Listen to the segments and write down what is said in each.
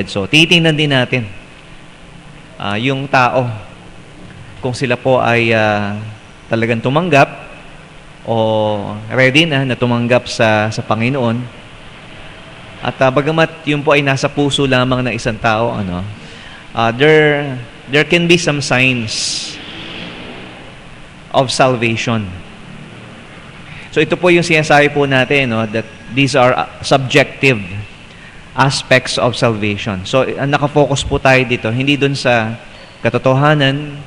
So, titingnan din natin yung tao, kung sila po ay talagang tumanggap o ready na tumanggap sa Panginoon. At bagamat yun po ay nasa puso lamang ng isang tao, there can be some signs of salvation. So, ito po yung sinasabi po natin, that these are subjective aspects of salvation. So, nakafocus po tayo dito, hindi dun sa katotohanan,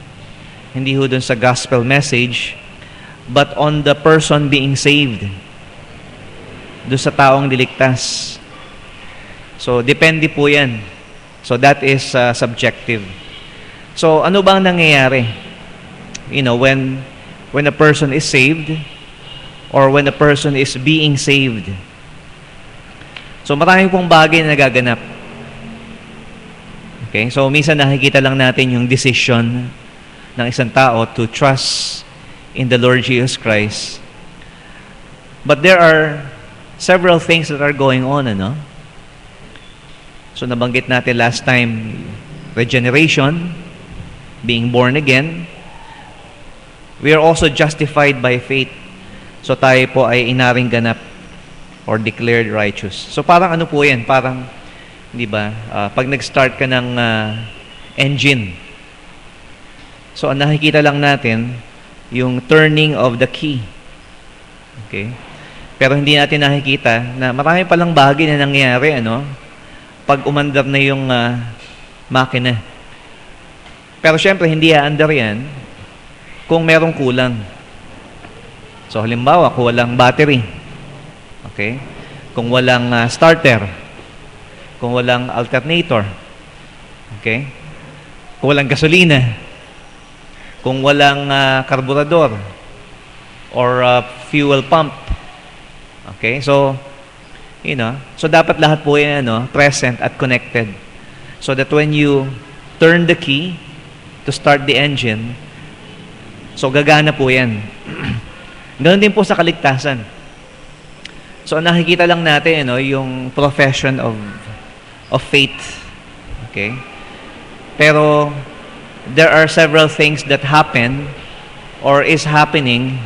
hindi ho dun sa gospel message, but on the person being saved. Dun sa taong diligtas. So, depende po yan. So, that is subjective. So, ano bang nangyayari? When a person is saved, or when a person is being saved. So, marami pong bagay na nagaganap. Okay? So, minsan nakikita lang natin yung decision ng isang tao to trust in the Lord Jesus Christ. But there are several things that are going on, So, nabanggit natin last time, regeneration, being born again. We are also justified by faith. So, tayo po ay inaring ganap or declared righteous. So, parang ano po yan? Parang, di ba, pag nag-start ka ng engine, so, ang nakikita lang natin, yung turning of the key. Okay? Pero hindi natin nakikita na marami palang bagay na nangyayari, pag umandar na yung makina. Pero syempre, hindi aandar yan kung merong kulang. So, halimbawa, kung walang battery, okay? Kung walang starter, kung walang alternator, okay? Kung walang gasolina, kung walang karburador, or fuel pump, okay? So, so dapat lahat po yan, present at connected. So that when you turn the key to start the engine, so gagana po yan. Ganoon din po sa kaligtasan. So, nakikita lang natin, yung profession of faith. Okay? Pero, there are several things that happen or is happening,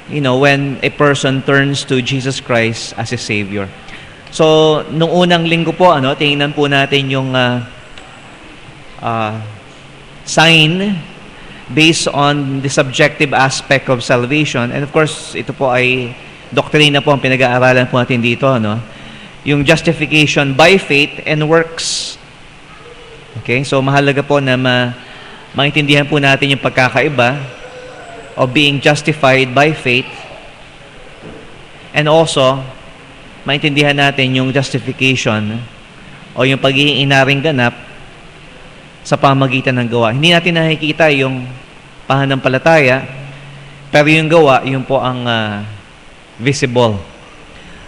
when a person turns to Jesus Christ as a Savior. So, nung unang linggo po, tingnan po natin yung sign based on the subjective aspect of salvation. And of course, ito po ay doktrina po ang pinag-aaralan po natin dito, yung justification by faith and works. Okay? So, mahalaga po na maintindihan po natin yung pagkakaiba of being justified by faith, and also, maintindihan natin yung justification o yung pagiging inaring ganap sa pamagitan ng gawa. Hindi natin nakikita yung pananampalataya, pero yung gawa, yun po ang visible.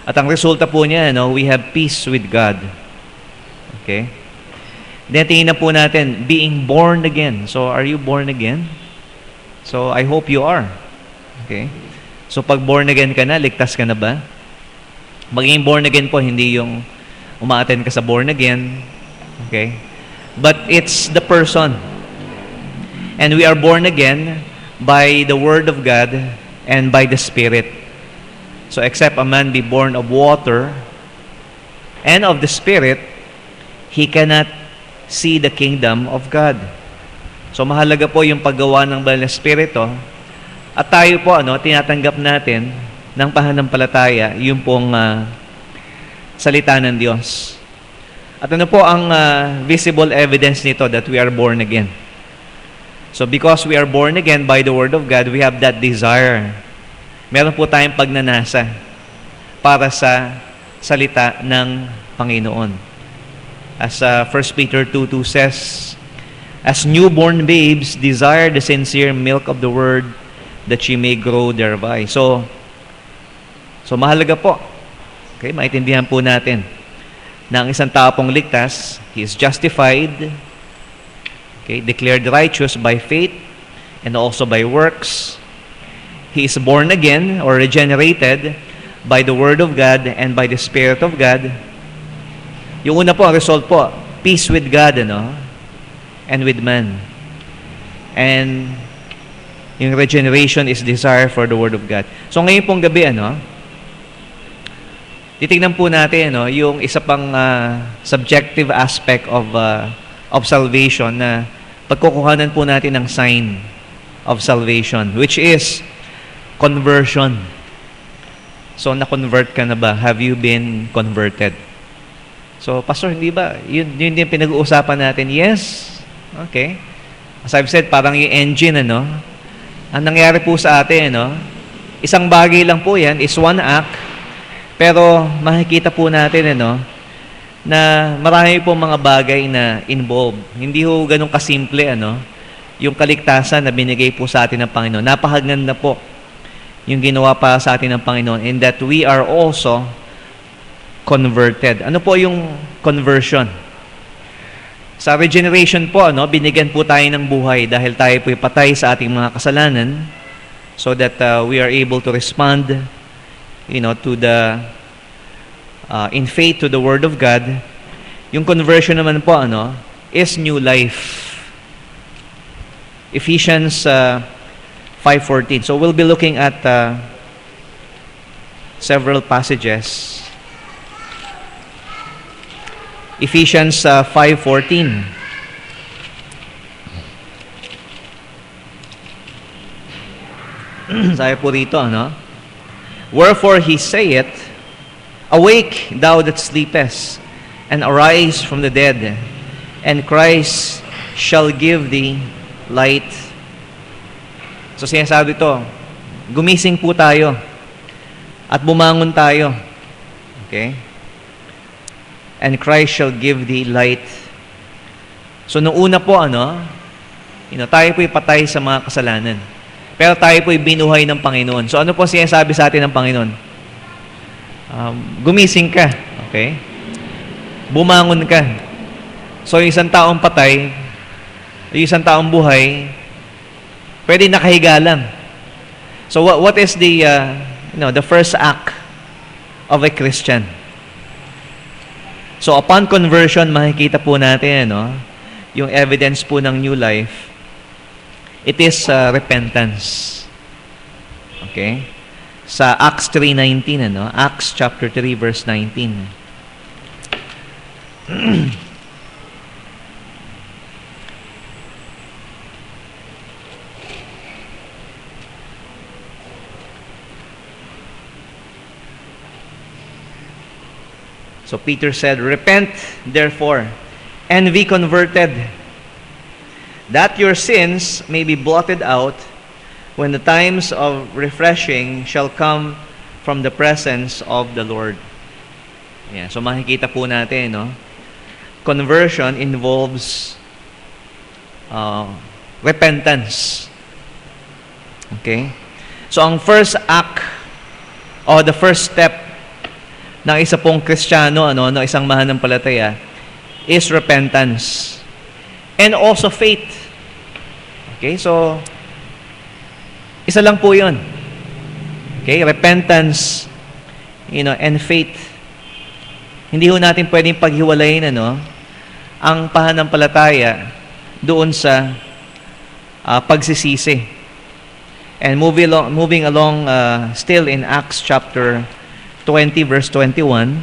At ang resulta po niya, we have peace with God. Okay? Then tingnan po natin, being born again. So, are you born again? So, I hope you are. Okay? So, pag born again ka na, ligtas ka na ba? Maging born again po, hindi yung umaattend ka sa born again. Okay? But it's the person. And we are born again by the Word of God and by the Spirit. So, except a man be born of water and of the Spirit, he cannot see the kingdom of God. So, mahalaga po yung paggawa ng Banal na Espiritu. At tayo po, tinatanggap natin ng pananampalataya, yung pong salita ng Diyos. At ano po ang visible evidence nito that we are born again? So, because we are born again by the Word of God, we have that desire. Meron po tayong pagnanasa para sa salita ng Panginoon. As 1 Peter 2:2 says, as newborn babes, desire the sincere milk of the Word that ye may grow thereby. So mahalaga po. Okay, maintindihan po natin na ang isang tao pong ligtas, he is justified, okay, declared righteous by faith and also by works. He is born again or regenerated by the Word of God and by the Spirit of God. Yung una po, ang result po, peace with God, and with man. And yung regeneration is desire for the Word of God. So ngayon pong gabi, titignan po natin, yung isa pang subjective aspect of salvation na pagkukuhanan po natin ng sign of salvation, which is conversion. So, na-convert ka na ba? Have you been converted? So, Pastor, hindi ba? Yun din pinag-uusapan natin. Yes. Okay. As I've said, parang yung engine, ang nangyari po sa atin, isang bagay lang po yan, is one act, pero makikita po natin, na marami po mga bagay na involved. Hindi ho ganun kasimple, yung kaligtasan na binigay po sa atin ng Panginoon. Napakaganda po yung ginawa pa sa atin ng Panginoon, in that we are also converted. Ano po yung conversion? Sa regeneration po, binigyan po tayo ng buhay dahil tayo po'y patay sa ating mga kasalanan, so that we are able to respond, to the in faith to the Word of God. Yung conversion naman po, is new life. Ephesians 5:14. So we'll be looking at several passages. Ephesians 5:14. Sabi po rito, Wherefore he saith, Awake, thou that sleepest, and arise from the dead, and Christ shall give thee light. So sinasabi ito, gumising po tayo at bumangon tayo. Okay? And Christ shall give thee light. So nung una po, tayo po'y patay sa mga kasalanan. Pero tayo po'y binuhay ng Panginoon. So ano po sinasabi sa atin ng Panginoon? Gumising ka. Okay? Bumangon ka. So yung isang taong patay, yung isang taong buhay, pwede nakahiga lang. So what is the first act of a Christian? So upon conversion, makikita po natin, yung evidence po ng new life. It is repentance. Okay? Sa Acts 3:19, Acts chapter 3 verse 19. So Peter said, Repent, therefore, and be converted, that your sins may be blotted out when the times of refreshing shall come from the presence of the Lord. Yeah, so makikita po natin, conversion involves repentance. Okay? So ang first act o the first step ng isa pong Kristiyano, ng isang mananampalataya, is repentance. And also faith. Okay, so, isa lang po yun. Okay, repentance, and faith. Hindi ho natin pwedeng paghiwalayin, ang pananampalataya doon sa pagsisisi. And moving along still in Acts chapter 20 verse 21.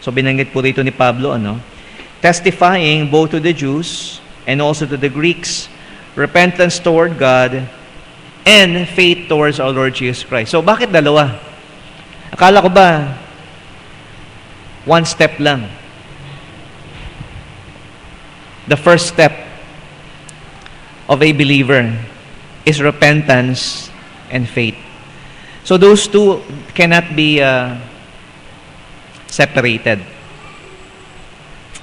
So binanggit po rito ni Pablo, testifying both to the Jews and also to the Greeks repentance toward God and faith towards our Lord Jesus Christ. So bakit dalawa? Akala ko ba one step lang? The first step of a believer is repentance and faith. So those two cannot be separated.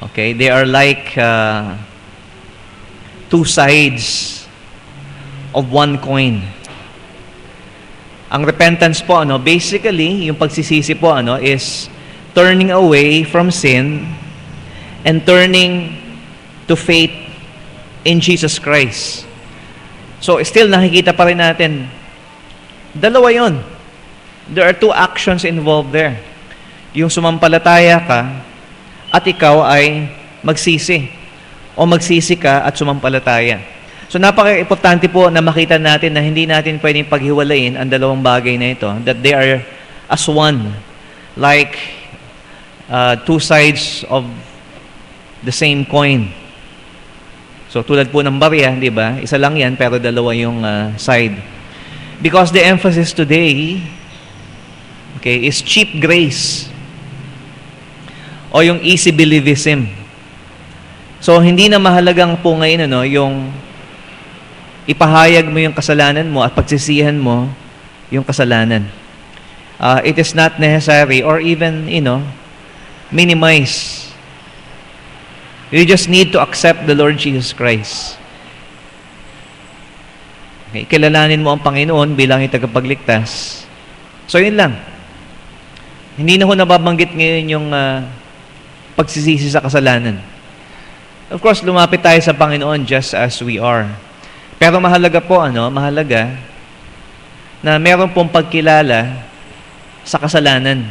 Okay, they are like two sides of one coin. Ang repentance po, basically, yung pagsisisi po, is turning away from sin and turning to faith in Jesus Christ. So still nakikita pa rin natin, dalawa yon. There are two actions involved there. Yung sumampalataya ka at ikaw ay magsisi o magsisi ka at sumampalataya. So napaka-importante po na makita natin na hindi natin pwedeng paghiwalayin ang dalawang bagay na ito, that they are as one, like two sides of the same coin. So tulad po ng barya, di ba? Isa lang yan pero dalawa yung side. Because the emphasis today, okay, is cheap grace o yung easy believism. So hindi na mahalagang po ngayon yung ipahayag mo yung kasalanan mo at pagsisihan mo yung kasalanan. It is not necessary or even, minimize. You just need to accept the Lord Jesus Christ. Okay, kilalanin mo ang Panginoon bilang yung tagapagligtas. So yun lang. Hindi na ho nababanggit ngayon yung pagsisisi sa kasalanan. Of course, lumapit tayo sa Panginoon just as we are. Pero mahalaga po, mahalaga na meron pong pagkilala sa kasalanan.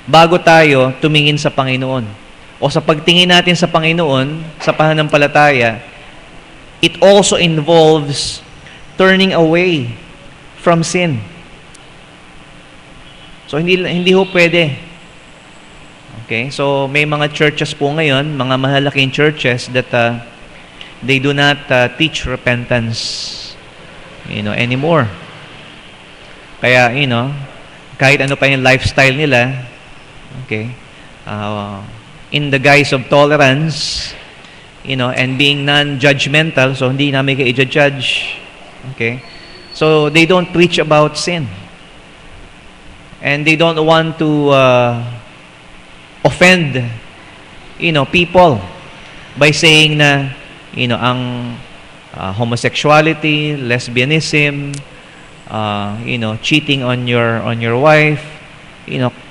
Bago tayo tumingin sa Panginoon. O sa pagtingin natin sa Panginoon, sa pananampalataya, it also involves turning away from sin. So hindi ho pwede. Okay? So may mga churches po ngayon, mga mahalaking churches that they do not teach repentance anymore. Kaya kahit ano pa yung lifestyle nila, okay, in the guise of tolerance, and being non-judgmental, so hindi namin kayo i-judge. Okay? So they don't preach about sin. And they don't want to offend people by saying na ang homosexuality, lesbianism, cheating on your wife,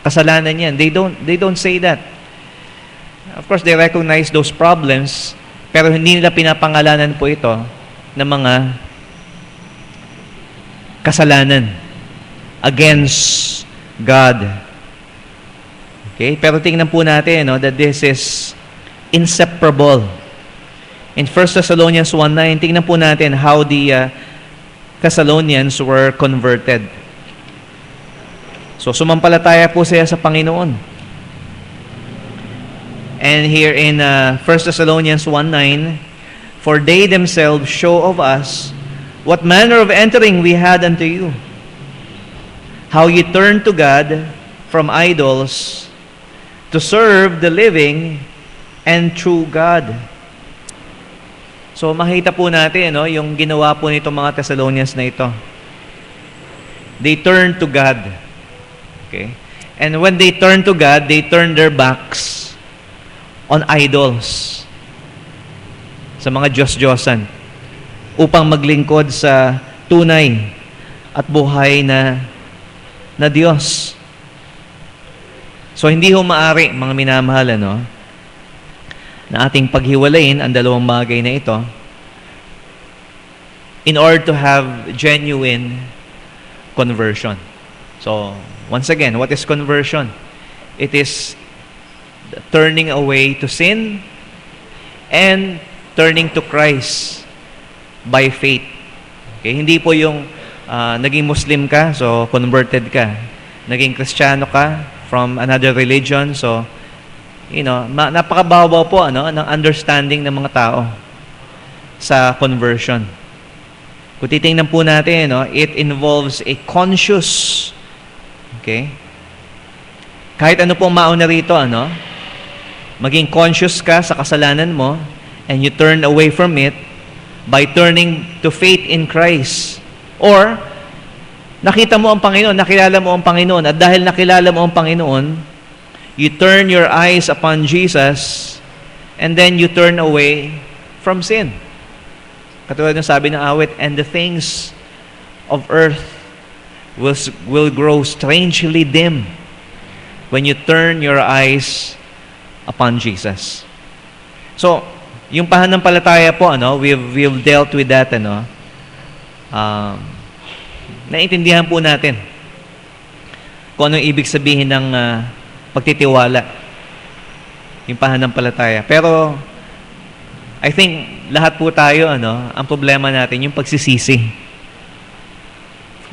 kasalanan yan. They don't say that. Of course, they recognize those problems, pero hindi nila pinapangalanan po ito ng mga kasalanan against God. Okay? Pero tingnan po natin that this is inseparable. In 1 Thessalonians 1:9, tingnan po natin how the Thessalonians were converted. So, sumampalataya po sila sa Panginoon. And here in 1 Thessalonians 1:9, for they themselves show of us what manner of entering we had unto you, how you turned to God from idols to serve the living and true God. So makita po natin yung ginawa po nitong mga Thessalonians na ito. They turned to God. Okay? And when they turned to God, they turned their backs on idols. Sa mga Diyos-Diyosan. Upang maglingkod sa tunay at buhay na Diyos. So hindi ho maaari, mga minamahal, na ating paghiwalayin ang dalawang bagay na ito in order to have genuine conversion. So, once again, what is conversion? It is turning away to sin and turning to Christ by faith. Okay? Hindi po yung naging Muslim ka, so converted ka. Naging Kristiyano ka from another religion, so napakababaw po ng understanding ng mga tao sa conversion. Kung titingnan po natin, it involves a conscious, okay? Kahit ano pong mauna rito, maging conscious ka sa kasalanan mo and you turn away from it by turning to faith in Christ. Or, nakita mo ang Panginoon, nakilala mo ang Panginoon, at dahil nakilala mo ang Panginoon, you turn your eyes upon Jesus, and then you turn away from sin. Katulad ng sabi ng awit, and the things of earth will grow strangely dim when you turn your eyes upon Jesus. So, yung pananampalataya po, we've dealt with that, naintindihan po natin kung anong ibig sabihin ng pagtitiwala. Yung pananampalataya. Pero, I think, lahat po tayo, ang problema natin, yung pagsisisi.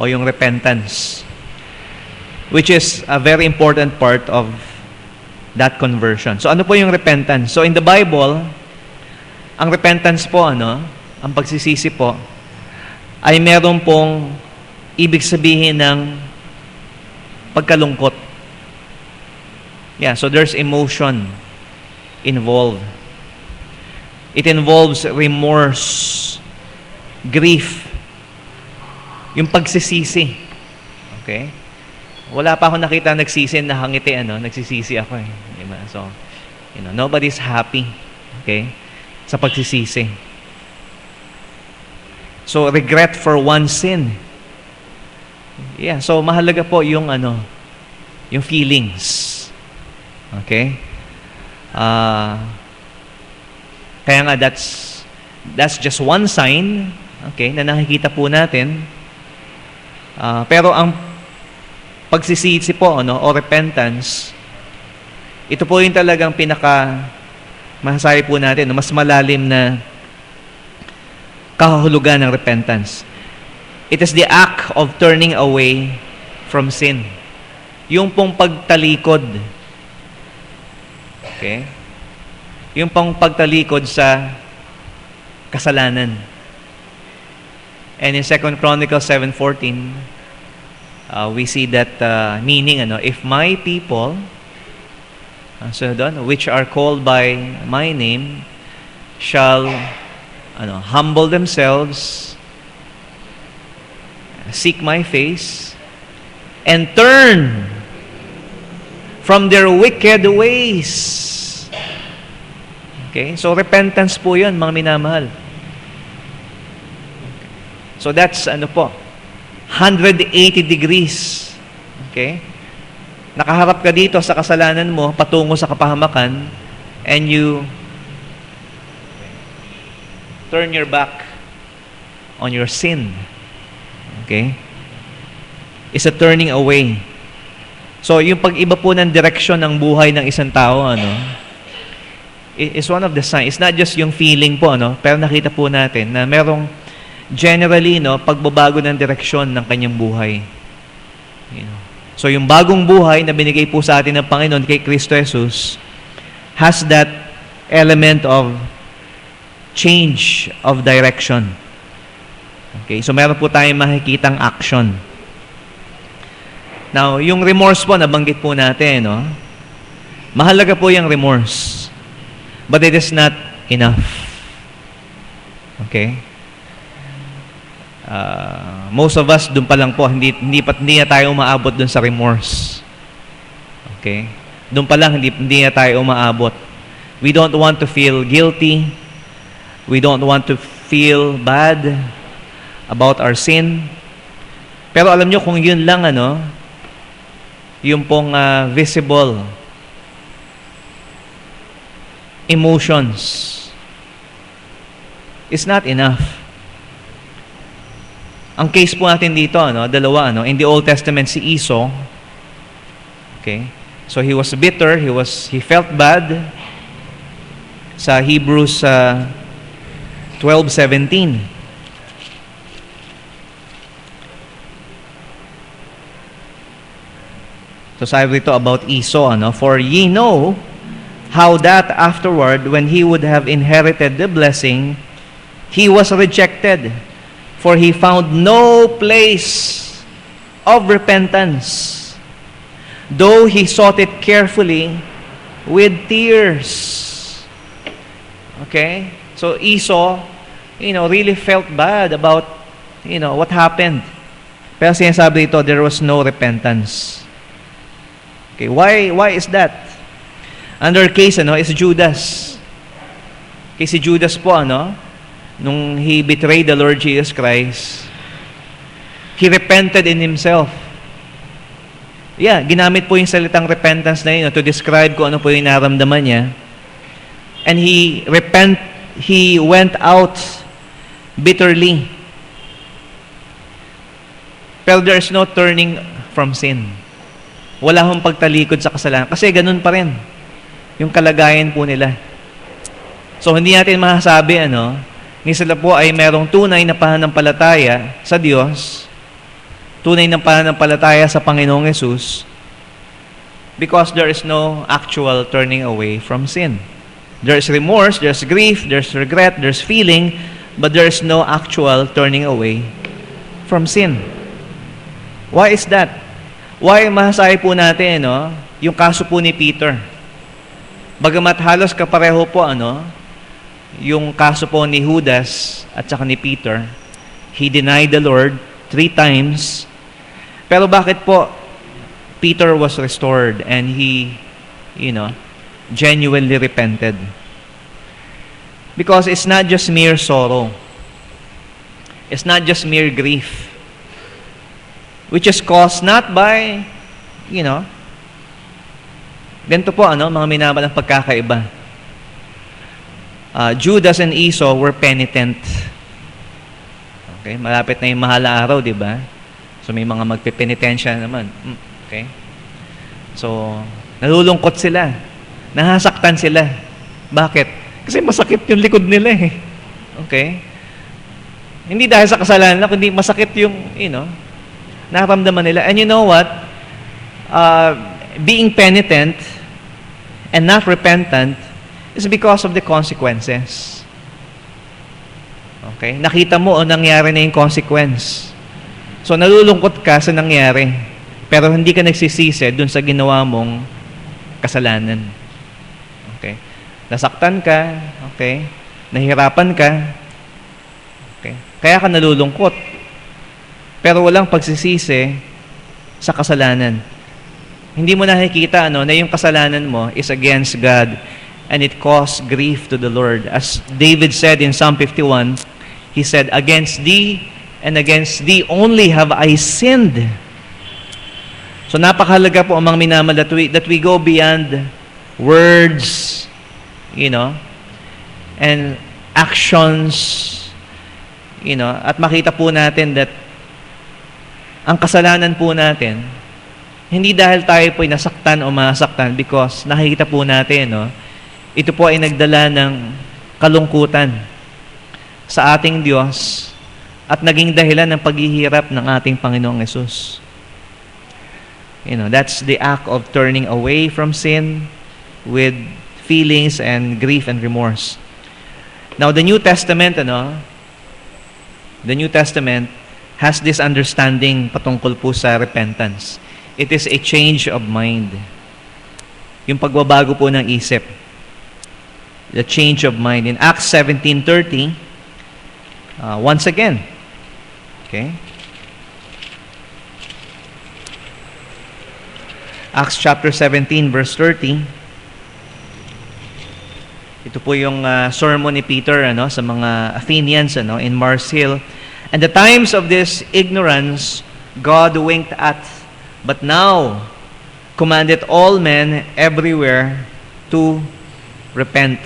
O yung repentance. Which is a very important part of that conversion. So, ano po yung repentance? So, in the Bible, ang repentance po, ang pagsisisi po, ay meron pong ibig sabihin ng pagkalungkot. Yeah, so there's emotion involved. It involves remorse, grief, yung pagsisisi. Okay? Wala pa ako nakita nagsisi na hangiti, nagsisisi ako eh. Diba? So, nobody's happy. Okay? Sa pagsisisi. So, regret for one sin. Yeah, so mahalaga po yung yung feelings. Okay? Kaya nga that's just one sign, okay, na nakikita po natin. Pero ang pagsisisi po, o repentance, ito po yung talagang masasabi po natin, mas malalim na kahulugan ng repentance. It is the act of turning away from sin. Yung pong pagtalikod. Okay? Yung pong pagtalikod sa kasalanan. And in 2 Chronicles 7:14, we see that meaning, if my people, which are called by my name, shall humble themselves, seek my face, and turn from their wicked ways. Okay? So, repentance po yun, mga minamahal. So, that's 180 degrees. Okay? Nakaharap ka dito sa kasalanan mo, patungo sa kapahamakan, and you turn your back on your sin. Okay? It's a turning away. So, yung pag-iba po ng direksyon ng buhay ng isang tao, is one of the signs. It's not just yung feeling po, pero nakita po natin na merong generally, pagbabago ng direksyon ng kanyang buhay. So, yung bagong buhay na binigay po sa atin ng Panginoon kay Kristo Jesus has that element of change of direction. Okay, so meron po tayong makikitang action. Now, yung remorse po, nabanggit po natin, mahalaga po yung remorse. But it is not enough. Okay? Most of us, dun pa lang po, hindi na tayo umaabot dun sa remorse. Okay? Dun pa lang, hindi na tayo umaabot. We don't want to feel guilty. We don't want to feel bad about our sin. Pero alam nyo, kung yun lang, yung pong visible emotions is not enough. Ang case po natin dito, dalawa, in the Old Testament, si Esau, okay, so he was bitter, he felt bad. Sa Hebrews 12:17. So sabi rito about Esau, for ye know how that afterward, when he would have inherited the blessing, he was rejected, for he found no place of repentance, though he sought it carefully with tears. Okay? So Esau, really felt bad about, what happened. Pero sinasabi dito, there was no repentance. Okay, why is that? Another case, is Judas. Okay, si Judas po, nung he betrayed the Lord Jesus Christ, he repented in himself. Yeah, ginamit po yung salitang repentance na yun to describe kung ano po yung naramdaman niya. And he went out bitterly. Pero there is no turning from sin. Wala hong pagtalikod sa kasalanan. Kasi ganun pa rin. yung kalagayan po nila. So, hindi natin masasabi, ni sila po ay merong tunay na pananampalataya sa Diyos, tunay na pananampalataya sa Panginoong Yesus, because there is no actual turning away from sin. There's remorse, there's grief, there's regret, there's feeling, but there is no actual turning away from sin. Why is that? Why masasabi po natin, yung kaso po ni Peter? Bagamat halos kapareho po, yung kaso po ni Judas at saka ni Peter, he denied the Lord 3 times. Pero bakit po Peter was restored and he, genuinely repented? Because it's not just mere sorrow. It's not just mere grief, which is caused not by, ganito po, mga minamahal ng pagkakaiba. Judas and Esau were penitent. Okay, malapit na yung mahal na araw, di ba? So may mga magpipenitensya naman. Okay? So, nalulungkot sila. Nahasaktan sila. Bakit? Kasi masakit yung likod nila eh. Okay? Hindi dahil sa kasalanan, kundi masakit yung, nararamdaman nila. And you know what? Being penitent and not repentant is because of the consequences. Okay? Nakita mo nangyari na yung consequence. So, nalulungkot ka sa nangyari, pero hindi ka nagsisisi dun sa ginawa mong kasalanan. Okay? Nasaktan ka, okay? Nahirapan ka, okay? Kaya ka nalulungkot. Pero walang pagsisisi sa kasalanan. Hindi mo nakikita na yung kasalanan mo is against God and it caused grief to the Lord. As David said in Psalm 51, he said, "Against thee and against thee only have I sinned." So napakahalaga po ang mga minamahal that we go beyond words, and actions, at makita po natin that ang kasalanan po natin, hindi dahil tayo po'y nasaktan o masaktan, because nakikita po natin, ito po ay nagdala ng kalungkutan sa ating Diyos at naging dahilan ng paghihirap ng ating Panginoong Yesus. That's the act of turning away from sin with feelings and grief and remorse. Now, the New Testament, the New Testament has this understanding patungkol po sa repentance. It is a change of mind. Yung pagbabago po ng isip. The change of mind. In Acts 17:30, once again, okay? Acts chapter 17, verse 30. Ito po yung sermon ni Peter sa mga Athenians in Mars Hill. "And the times of this ignorance God winked at, but now commanded all men everywhere to repent."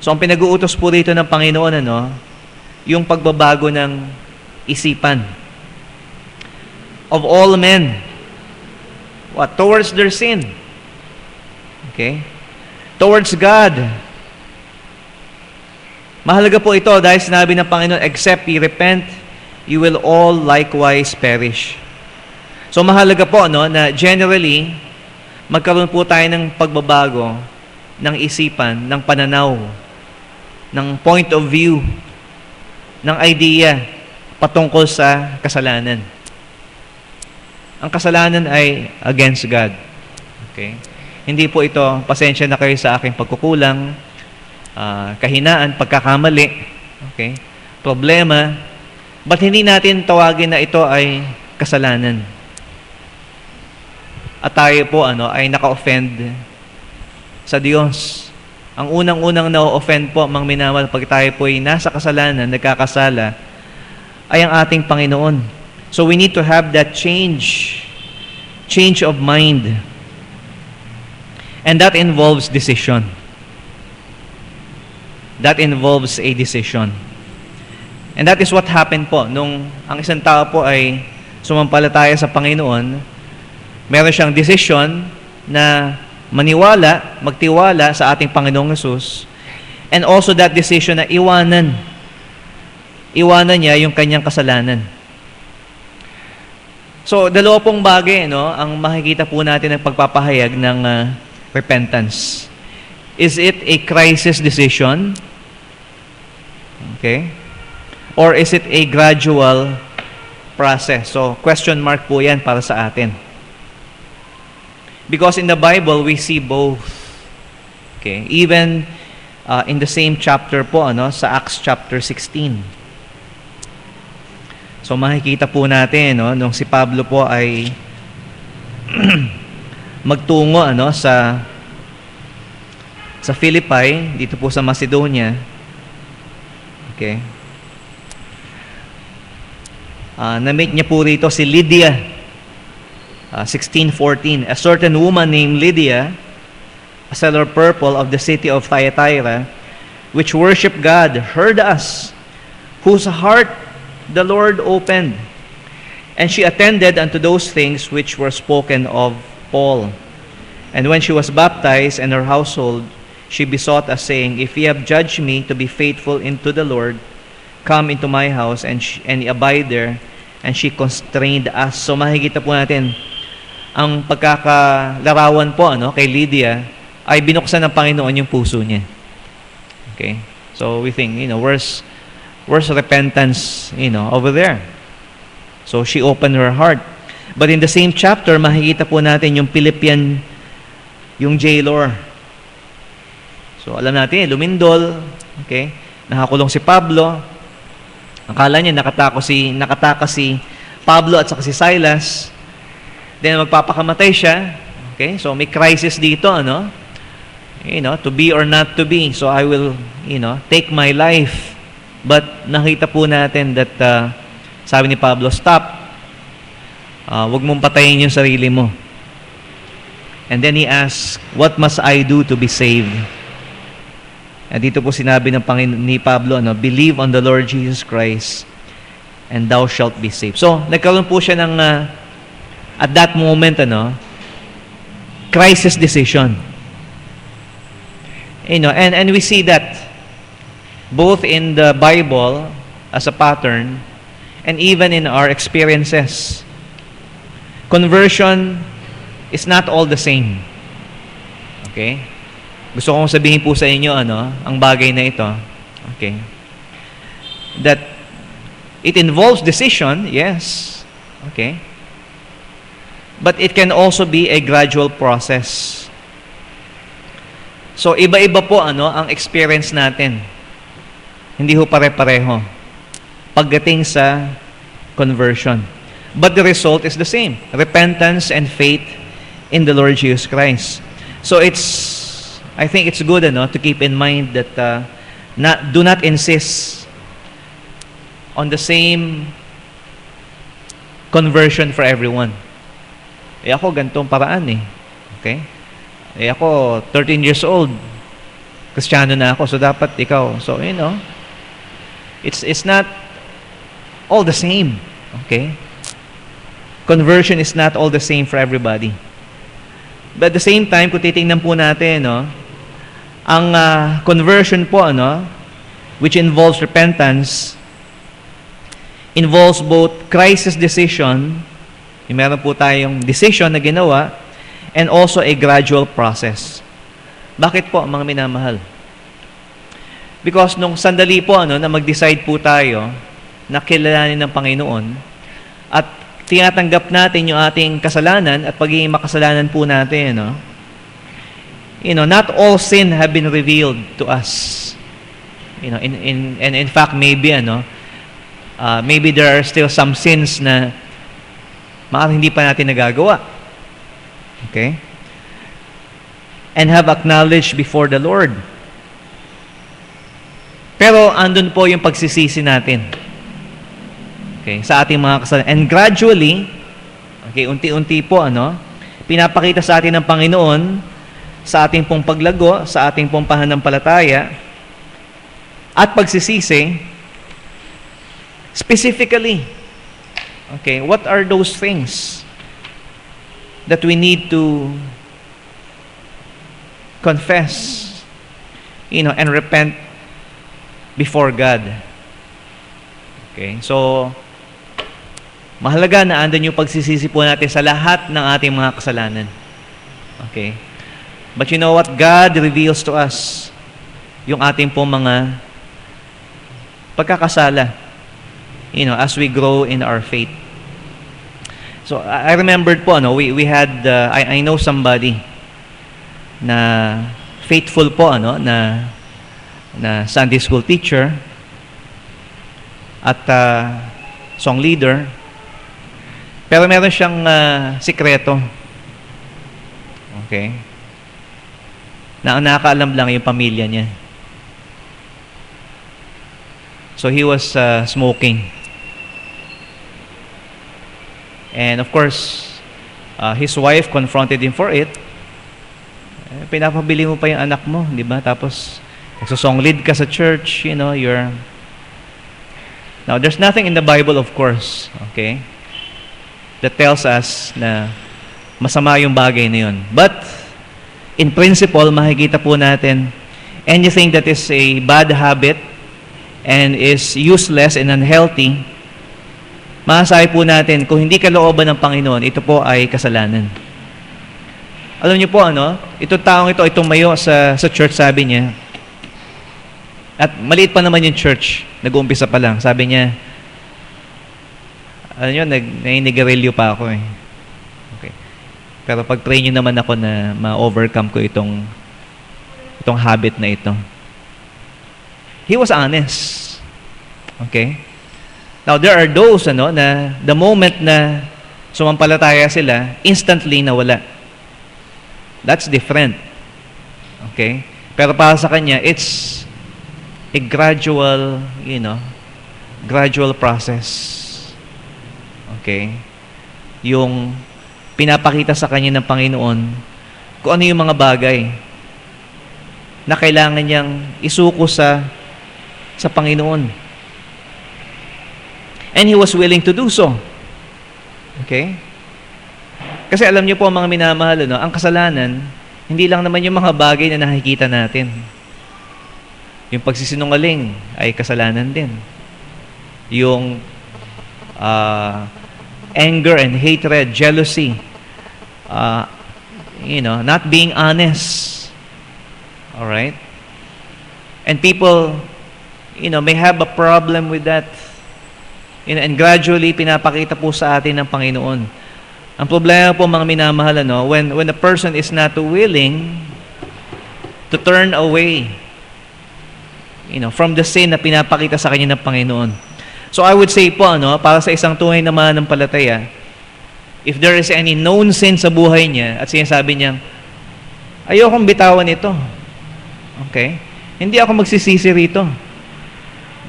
So, ang pinag-uutos po rito ng Panginoon, yung pagbabago ng isipan. Of all men. What? Towards their sin. Okay? Towards God. Mahalaga po ito dahil sinabi ng Panginoon, "Except ye repent, you will all likewise perish." So, mahalaga po, na generally, magkaroon po tayo ng pagbabago ng isipan, ng pananaw, ng point of view, ng idea patungkol sa kasalanan. Ang kasalanan ay against God. Okay? Hindi po ito, pasensya na kayo sa aking pagkukulang, kahinaan, pagkakamali, okay? Problema, but hindi natin tawagin na ito ay kasalanan. At tayo po ay naka-offend sa Diyos. Ang unang-unang na-offend po, mga minamahal, pag tayo po ay nasa kasalanan, nagkakasala, ay ang ating Panginoon. So we need to have that change of mind. And that involves decision. That involves a decision. And that is what happened po nung ang isang tao po ay sumampalataya sa Panginoon. Meron siyang decision na magtiwala sa ating Panginoong Hesus, and also that decision na iwanan niya yung kanyang kasalanan. So, dalawa pong bagay, no, ang makikita po natin ng pagpapahayag ng repentance. Is it a crisis decision? Okay? Or is it a gradual process? So, question mark po yan para sa atin. Because in the Bible, we see both. Okay? Even in the same chapter po, sa Acts chapter 16. So makikita po natin, nung si Pablo po ay magtungo sa Philippi, dito po sa Macedonia. Okay. Na-meet niya po rito si Lydia. 16:14. A certain woman named Lydia, a seller of purple of the city of Thyatira, which worshiped God, heard us, whose heart the Lord opened, and she attended unto those things which were spoken of Paul. And when she was baptized and her household, she besought us, saying, If ye have judged me to be faithful into the Lord, come into my house and abide there. And she constrained us. So makikita po natin, ang pagkakalarawan po kay Lydia ay binuksan ng Panginoon yung puso niya. Okay? So we think, where's repentance, over there? So she opened her heart. But in the same chapter, makikita po natin yung Philippian, yung jailer. So alam natin, lumindol, okay? Nakakulong si Pablo. Akala niya nakatakas si Pablo at saka si Silas. Then magpapakamatay siya. Okay? So may crisis dito, to be or not to be. So I will, take my life. But nakita po natin that sabi ni Pablo, stop. Huwag mong patayin yung sarili mo. And then he asked, what must I do to be saved? At dito po sinabi ng ni Pablo, believe on the Lord Jesus Christ and thou shalt be saved. So, nagkaroon po siya ng, at that moment, crisis decision. And we see that both in the Bible as a pattern and even in our experiences. Conversion is not all the same. Okay? Gusto kong sabihin po sa inyo ang bagay na ito. Okay? That it involves decision, yes. Okay? But it can also be a gradual process. So iba-iba po ang experience natin. Hindi ho pare-pareho pagdating sa conversion. But the result is the same. Repentance and faith in the Lord Jesus Christ. So I think it's good to keep in mind that do not insist on the same conversion for everyone. Ako ganitong paraan Okay? Ako 13 years old. Kristiyano na ako, so dapat ikaw. So, it's not all the same. Okay? Conversion is not all the same for everybody. But at the same time, kung titingnan po natin, ang conversion po, which involves repentance, involves both crisis decision, meron po tayong decision na ginawa, and also a gradual process. Bakit po, mga minamahal? Because nung sandali po na mag-decide po tayo na kilalanin ng Panginoon at tinatanggap natin yung ating kasalanan at pagiging makasalanan po natin, not all sin have been revealed to us. In fact, maybe maybe there are still some sins na maaaring hindi pa natin nagagawa. Okay? And have acknowledged before the Lord. Pero andun po yung pagsisisi natin. Okay, sa ating mga kasalanan. And gradually, okay, unti-unti po pinapakita sa atin ng Panginoon sa ating pong paglago, sa ating pong pananampalataya at pagsisisi specifically. Okay, what are those things that we need to confess, and repent before God. Okay? So, mahalaga na andun yung pagsisisi po natin sa lahat ng ating mga kasalanan. Okay? But you know what? God reveals to us yung ating po mga pagkakasala, as we grow in our faith. So, I remembered po, we had, I know somebody na faithful po, na Sunday school teacher at song leader. Pero meron siyang sikreto. Okay? Na ang nakakaalam lang yung pamilya niya. So he was smoking. And of course, his wife confronted him for it. Pinapabili mo pa yung anak mo, di ba? Tapos, nagsosong lead ka sa church, you're... Now, there's nothing in the Bible, of course, okay, that tells us na masama yung bagay na yun. But, in principle, makikita po natin, anything that is a bad habit and is useless and unhealthy, masasabi po natin, kung hindi kalooban ng Panginoon, ito po ay kasalanan. Alam niyo po, itong taong ito, itong mayo sa church, sabi niya, at maliit pa naman yung church, nag-uumpisa pa lang, sabi niya, alam niyo, naninigarilyo pa ako eh. Okay. Pero pag-pray niyo naman ako na ma-overcome ko itong habit na ito. He was honest. Okay? Now, there are those, na the moment na sumampalataya sila, instantly nawala. That's different. Okay? Pero para sa kanya, it's a gradual, gradual process. Okay? Yung pinapakita sa kanya ng Panginoon kung ano yung mga bagay na kailangan niyang isuko sa Panginoon. And he was willing to do so. Okay? Kasi alam niyo po mga minamahal, ang kasalanan, hindi lang naman yung mga bagay na nakikita natin. Yung pagsisinungaling ay kasalanan din. Yung anger and hatred, jealousy, not being honest. Alright? And people, may have a problem with that. And gradually, pinapakita po sa atin ng Panginoon. Ang problema po mga minamahal, when a person is not willing to turn away, from the sin na pinapakita sa kanya ng Panginoon. So I would say po, para sa isang tunay na mananampalataya, if there is any known sin sa buhay niya, at sinasabi niya, ayokong bitawan ito. Okay? Hindi ako magsisisi rito.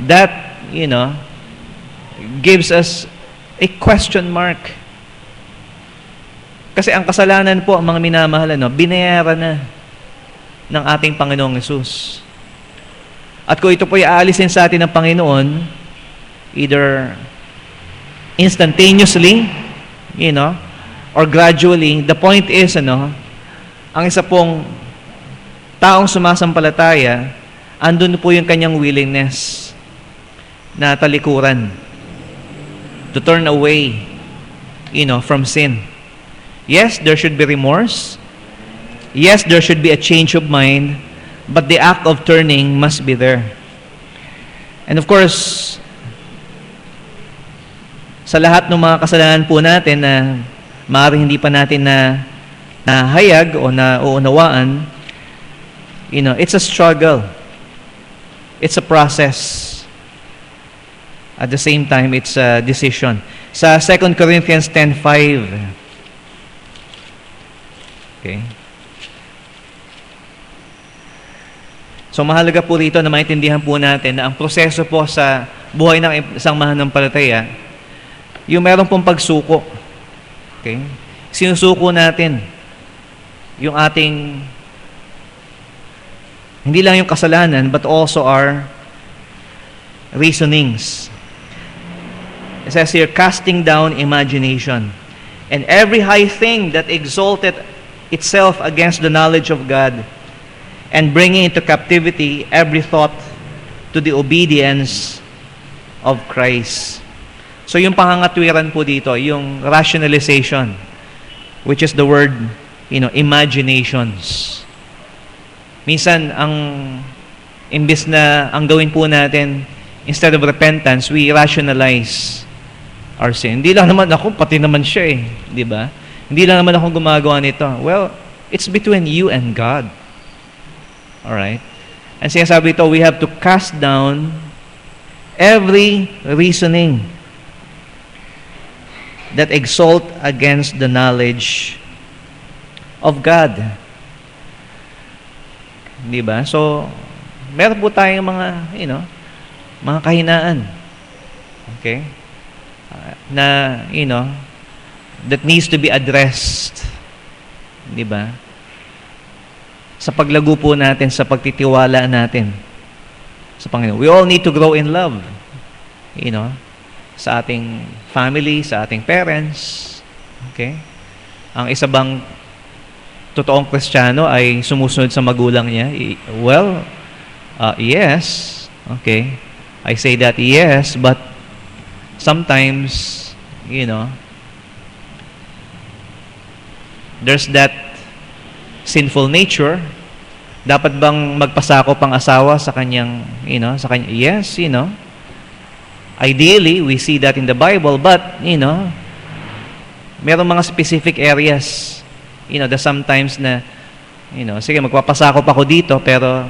That, gives us a question mark. Kasi ang kasalanan po, ang mga minamahal, binayaran na ng ating Panginoong Hesus. At kung ito po aalisin sa atin ng Panginoon, either instantaneously, or gradually, the point is, ang isa pong taong sumasampalataya, andun po yung kanyang willingness na talikuran, to turn away, from sin. Yes, there should be remorse. Yes, there should be a change of mind, but the act of turning must be there. And of course, sa lahat ng mga kasalanan po natin na maaaring hindi pa natin na nahayag o nauunawaan, it's a struggle. It's a process. At the same time, it's a decision. Sa 2 Corinthians 10:5, okay. So mahalaga po rito na maintindihan po natin na ang proseso po sa buhay ng isang mananampalataya, yung meron pong pagsuko. Okay? Sinusuko natin yung ating, hindi lang yung kasalanan, but also our reasonings. It says here, casting down imagination, and every high thing that exalted itself against the knowledge of God, and bringing into captivity every thought to the obedience of Christ. So yung pangangatwiran po dito, yung rationalization, which is the word, imaginations. Minsan, imbis na ang gawin po natin, instead of repentance, we rationalize our sin. Hindi lang naman ako, pati naman siya eh. Di ba? Hindi lang naman ako gumagawa nito. Well, it's between you and God. Alright? And sinasabi ito, we have to cast down every reasoning that exalt against the knowledge of God. Di ba? So, meron po tayong mga, mga kahinaan. Okay? Na, that needs to be addressed. Di ba? Sa paglago po natin, sa pagtitiwala natin sa Panginoon. We all need to grow in love. Sa ating family, sa ating parents. Okay? Ang isa bang totoong Kristiyano ay sumusunod sa magulang niya? Well, yes. Okay. I say that yes, but sometimes, there's that sinful nature. Dapat bang magpasakop ang asawa sa kanyang, yes, Ideally, we see that in the Bible, but, merong mga specific areas, that sometimes na, sige, magpapasakop ako dito, pero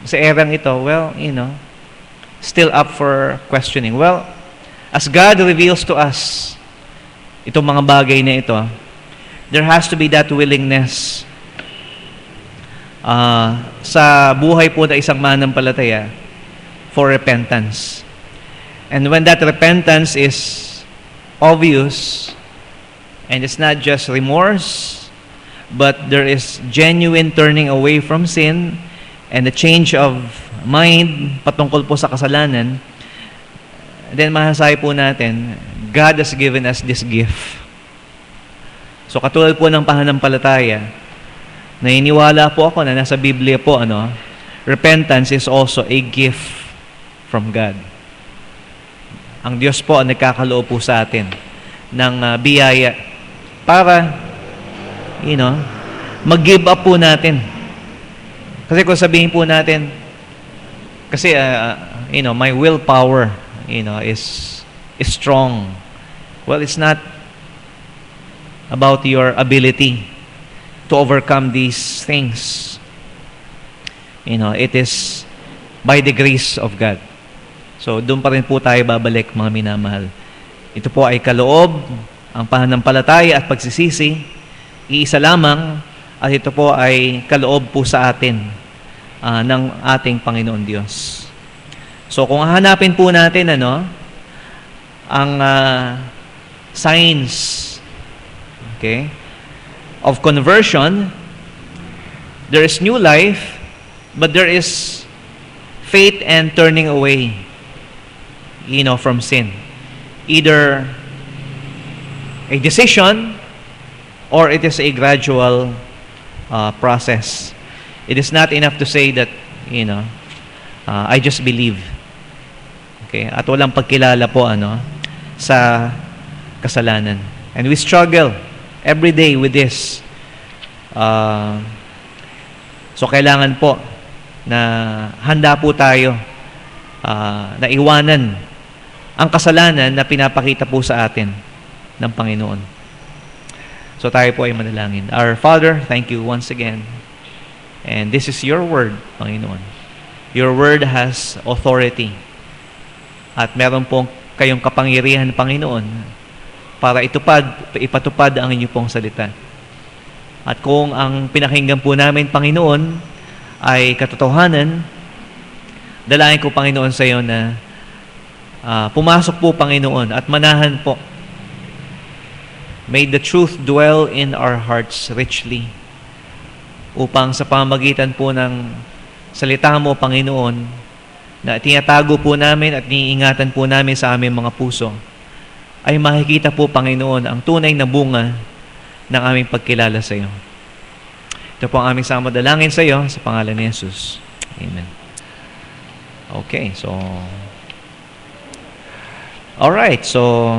sa erang ito, well, still up for questioning. Well, as God reveals to us itong mga bagay na ito, there has to be that willingness sa buhay po na isang manampalataya for repentance. And when that repentance is obvious, and it's not just remorse, but there is genuine turning away from sin and a change of mind patungkol po sa kasalanan, then masasabi po natin, God has given us this gift. So katulad po ng pananampalataya, naniniwala po ako na nasa Biblia po, repentance is also a gift from God. Ang Diyos po ang nagkakaloob po sa atin ng biyaya para, mag-give up po natin. Kasi kung sabihin po natin, kasi, my willpower, is strong. Well, it's not about your ability to overcome these things. It is by the grace of God. So, doon pa rin po tayo babalik, mga minamahal. Ito po ay kaloob, ang pananampalataya at pagsisisi, iisa lamang, at ito po ay kaloob po sa atin ng ating Panginoon Diyos. So, kung hahanapin po natin, ang signs, okay, of conversion, there is new life, but there is faith and turning away, from sin. Either a decision or it is a gradual process. It is not enough to say that, I just believe. Okay? At walang pagkilala po, sa kasalanan. And we struggle every day with this. So, kailangan po na handa po tayo na iwanan ang kasalanan na pinapakita po sa atin ng Panginoon. So tayo po ay manalangin. Our Father, thank you once again. And this is your word, Panginoon. Your word has authority. At meron pong kayong kapangyarihan, Panginoon, para ipatupad ang inyong pong salita. At kung ang pinakinggan po namin, Panginoon, ay katotohanan, dalangin ko, Panginoon, sa iyo na pumasok po, Panginoon, at manahan po. May the truth dwell in our hearts richly, upang sa pamamagitan po ng salita mo, Panginoon, na tinatago po namin at iniingatan po namin sa aming mga puso, ay makikita po, Panginoon, ang tunay na bunga ng aming pagkilala sa iyo. Ito po ang aming sama dalangin sa iyo sa pangalan ni Jesus. Amen. Okay, so alright, so